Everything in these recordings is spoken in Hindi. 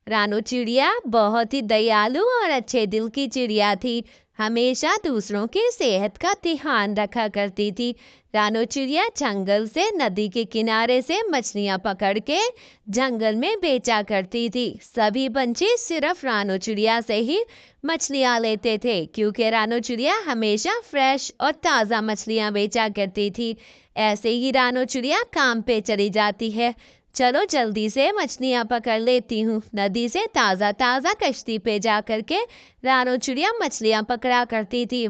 रानू चिड़िया बहुत ही दयालु और अच्छे दिल की चिड़िया थी। हमेशा दूसरों की सेहत का ध्यान रखा करती थी। रानू चिड़िया जंगल से नदी के किनारे से मछलियां पकड़ के जंगल में बेचा करती थी। सभी पंछी सिर्फ रानू चिड़िया से ही मछलियां लेते थे, क्योंकि रानू चिड़िया हमेशा फ्रेश और ताज़ा मछलियां बेचा करती थी। ऐसे ही रानू चिड़िया काम पे चली जाती है। चलो जल्दी से मछलियां पकड़ लेती हूँ। नदी से ताज़ा ताज़ा कश्ती पे जा करके रानू चिड़िया मछलियां पकड़ा करती थी।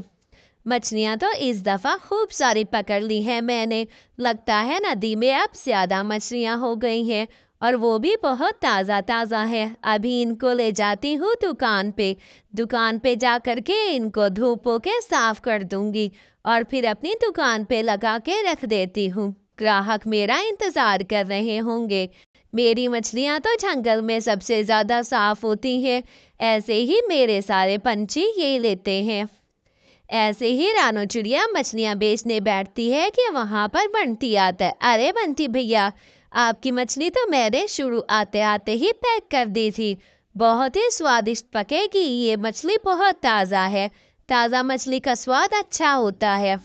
मछलियां तो इस दफा खूब सारी पकड़ ली है मैंने। लगता है नदी में अब ज्यादा मछलियां हो गई हैं, और वो भी बहुत ताज़ा ताज़ा है। अभी इनको ले जाती हूँ दुकान पे। दुकान पे जा करके इनको धूपों के साफ कर दूंगी और फिर अपनी दुकान पे लगा के रख देती हूँ। ग्राहक मेरा इंतजार कर रहे होंगे। मेरी मछलियां तो जंगल में सबसे ज्यादा साफ होती हैं। ऐसे ही मेरे सारे पंछी यही लेते हैं। ऐसे ही रानू चिड़िया मछलियां बेचने बैठती है कि वहां पर बंटी आता है। अरे बंटी भैया, आपकी मछली तो मैंने शुरू आते आते ही पैक कर दी थी। बहुत ही स्वादिष्ट पकेगी। ये मछली बहुत ताज़ा है। ताज़ा मछली का स्वाद अच्छा होता है।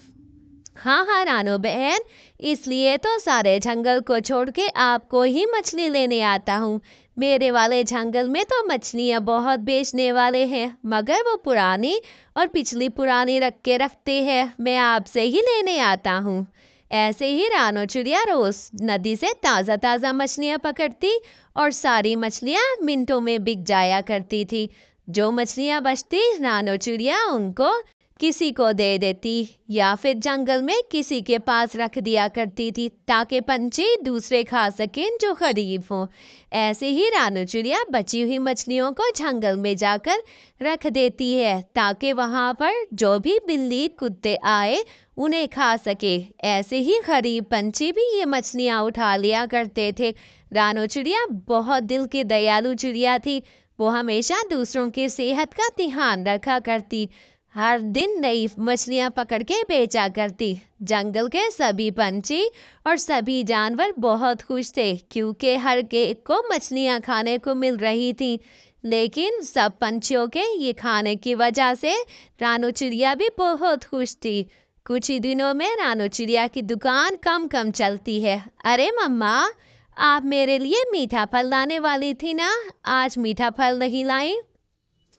हाँ हाँ रानू बहन, इसलिए तो सारे जंगल को छोड़ के आपको ही मछली लेने आता हूँ। मेरे वाले जंगल में तो मछलियाँ बहुत बेचने वाले हैं, मगर वो पुरानी और पिछली पुरानी रख के रखते हैं। मैं आपसे ही लेने आता हूँ। ऐसे ही रानू चिड़िया रोज नदी से ताज़ा ताज़ा मछलियाँ पकड़ती और सारी मछलियाँ मिनटों में बिक जाया करती थी। जो मछलियाँ बचती रानू चिड़िया उनको किसी को दे देती या फिर जंगल में किसी के पास रख दिया करती थी, ताकि पंछी दूसरे खा सकें जो गरीब हो। ऐसे ही रानू चिड़िया बची हुई मछलियों को जंगल में जाकर रख देती है, ताकि वहां पर जो भी बिल्ली कुत्ते आए उन्हें खा सके। ऐसे ही गरीब पंछी भी ये मछलियां उठा लिया करते थे। रानू चिड़िया बहुत दिल की दयालु चिड़िया थी। वो हमेशा दूसरों की सेहत का ध्यान रखा करती। हर दिन नई मछलियां पकड़ के बेचा करती। जंगल के सभी पंछी और सभी जानवर बहुत खुश थे, क्योंकि हर एक को मछलियां खाने को मिल रही थी। लेकिन सब पंछियों के ये खाने की वजह से रानू चिड़िया भी बहुत खुश थी। कुछ ही दिनों में रानू चिड़िया की दुकान कम कम चलती है। अरे मम्मा, आप मेरे लिए मीठा फल लाने वाली थी ना? आज मीठा फल नहीं लाई?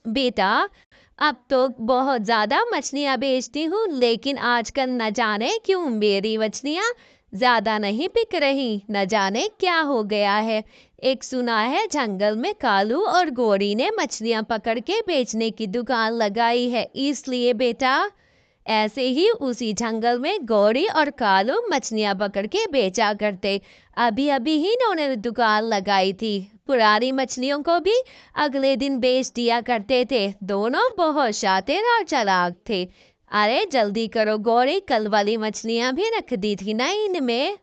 बेटा, अब तो बहुत ज़्यादा मछलियाँ बेचती हूँ, लेकिन आजकल न जाने क्यों मेरी मछलियाँ ज़्यादा नहीं बिक रही। न जाने क्या हो गया है। एक सुना है जंगल में कालू और गोरी ने मछलियाँ पकड़ के बेचने की दुकान लगाई है, इसलिए बेटा। ऐसे ही उसी जंगल में गौरी और कालू मछलियां पकड़ के बेचा करते। अभी अभी ही इन्होंने दुकान लगाई थी। पुरानी मछलियों को भी अगले दिन बेच दिया करते थे। दोनों बहुत शातिर और चालाक थे। अरे जल्दी करो गौरी, कल वाली मछलियां भी रख दी थी ना इनमें।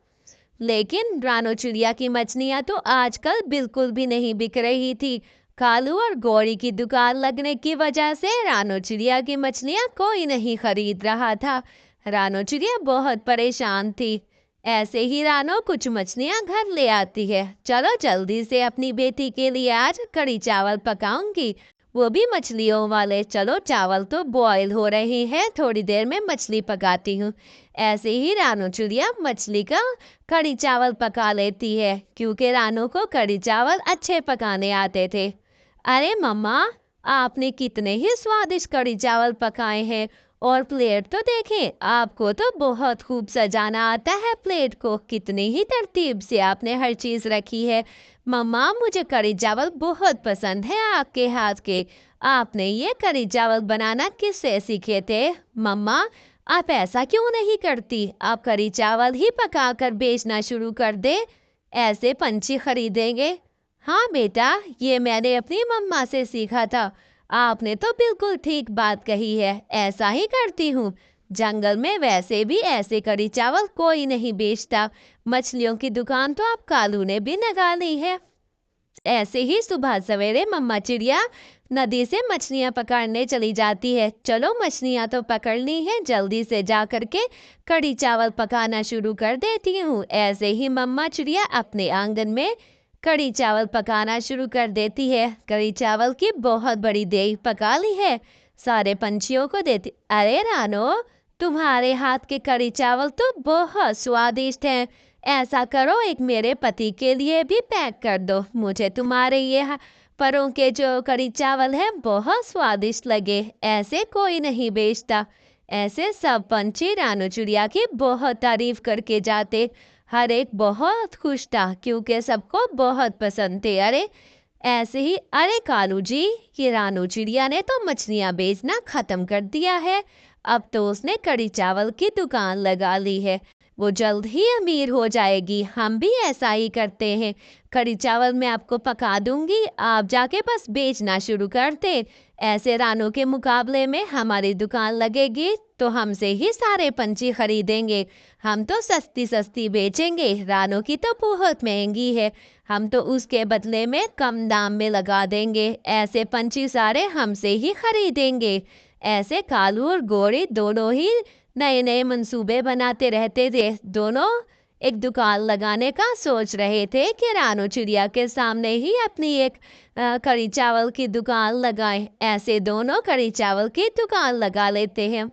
लेकिन रानू चिड़िया की मछलियां तो आजकल बिल्कुल भी नहीं बिक रही थी। कालू और गौरी की दुकान लगने की वजह से रानू चिड़िया की मछलियां कोई नहीं खरीद रहा था। रानू चिड़िया बहुत परेशान थी। ऐसे ही रानू कुछ मछलियां घर ले आती है। चलो जल्दी से अपनी बेटी के लिए आज कढ़ी चावल पकाऊंगी, वो भी मछलियों वाले। चलो चावल तो बॉयल हो रहे हैं, थोड़ी देर में मछली पकाती हूँ। ऐसे ही रानू चिड़िया मछली का कढ़ी चावल पका लेती है, क्योंकि रानू को कढ़ी चावल अच्छे पकाने आते थे। अरे मम्मा, आपने कितने ही स्वादिष्ट कढ़ी चावल पकाए हैं। और प्लेट तो देखें, आपको तो बहुत खूब सजाना आता है प्लेट को। कितनी ही तरतीब से आपने हर चीज़ रखी है। मम्मा, मुझे कढ़ी चावल बहुत पसंद है आपके हाथ के। आपने ये कढ़ी चावल बनाना किससे सीखे थे? मम्मा, आप ऐसा क्यों नहीं करती? आप कढ़ी चावल ही पकाकर बेचना शुरू कर दे, ऐसे पंछी खरीदेंगे। हाँ बेटा, ये मैंने अपनी मम्मा से सीखा था। आपने तो बिल्कुल ठीक बात कही है, ऐसा ही करती हूँ। जंगल में वैसे भी ऐसे कढ़ी चावल कोई नहीं बेचता। मछलियों की दुकान तो आप कालू ने भी लगा ली है। ऐसे ही सुबह सवेरे मम्मा चिड़िया नदी से मछलियां पकड़ने चली जाती है। चलो मछलियां तो पकड़ ली है, जल्दी से जा करके कढ़ी चावल पकाना शुरू कर देती हूँ। ऐसे ही मम्मा चिड़िया अपने आंगन में कड़ी चावल पकाना शुरू कर देती है। कड़ी चावल की बहुत बड़ी देग पका ली है, सारे पंछियों को देती। अरे रानो, तुम्हारे हाथ के कड़ी चावल तो बहुत स्वादिष्ट हैं। ऐसा करो, एक मेरे पति के लिए भी पैक कर दो। मुझे तुम्हारे ये परों के जो कड़ी चावल है बहुत स्वादिष्ट लगे। ऐसे कोई नहीं बेचता। ऐसे सब पंछी रानू चिड़िया की बहुत तारीफ करके जाते। हर एक बहुत खुश था क्योंकि सबको बहुत पसंद थे। अरे ऐसे ही, अरे कालू जी, ये रानू चिड़िया ने तो मछलियां बेचना खत्म कर दिया है। अब तो उसने कड़ी चावल की दुकान लगा ली है। वो जल्द ही अमीर हो जाएगी। हम भी ऐसा ही करते हैं। कड़ी चावल मैं आपको पका दूंगी, आप जाके बस बेचना शुरू कर दे। ऐसे रानू के मुकाबले में हमारी दुकान लगेगी तो हमसे ही सारे पंछी खरीदेंगे। हम तो सस्ती सस्ती बेचेंगे, रानू की तो बहुत महंगी है। हम तो उसके बदले में कम दाम में लगा देंगे। ऐसे पंछी सारे हमसे ही खरीदेंगे। ऐसे कालू और गोरी दोनों ही नए नए मंसूबे बनाते रहते थे। दोनों एक दुकान लगाने का सोच रहे थे कि रानू चिड़िया के सामने ही अपनी एक कड़ी चावल की दुकान लगाएं। ऐसे दोनों कड़ी चावल की दुकान लगा लेते हैं।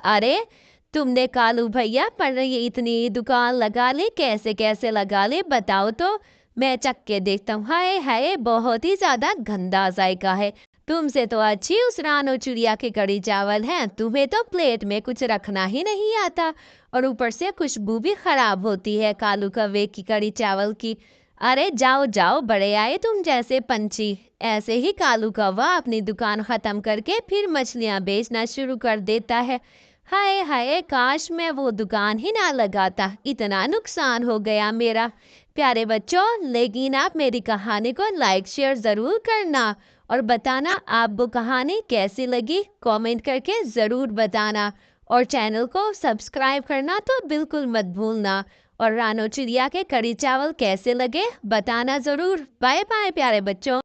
अरे तुमने कालू भैया पर ये इतनी दुकान लगा ली, कैसे कैसे लगा ली बताओ तो, मैं चख के देखता हूँ। हाय हाय, बहुत ही ज्यादा गंदा जायका है। तुमसे तो अच्छी उस रानो चिड़िया की कड़ी चावल है। तुम्हें तो प्लेट में कुछ रखना ही नहीं आता, और ऊपर से खुशबू भी खराब होती है कालू कौवे की कड़ी चावल की। अरे जाओ जाओ, बड़े आए तुम जैसे पंछी। ऐसे ही कालू कौवा अपनी दुकान खत्म करके फिर मछलियां बेचना शुरू कर देता है। हाय हाय, काश मैं वो दुकान ही ना लगाता, इतना नुकसान हो गया मेरा। प्यारे बच्चों, लेकिन आप मेरी कहानी को लाइक शेयर ज़रूर करना और बताना आप वो कहानी कैसी लगी, कमेंट करके ज़रूर बताना। और चैनल को सब्सक्राइब करना तो बिल्कुल मत भूलना। और रानो चिड़िया के कड़ी चावल कैसे लगे बताना ज़रूर। बाय बाय प्यारे बच्चों।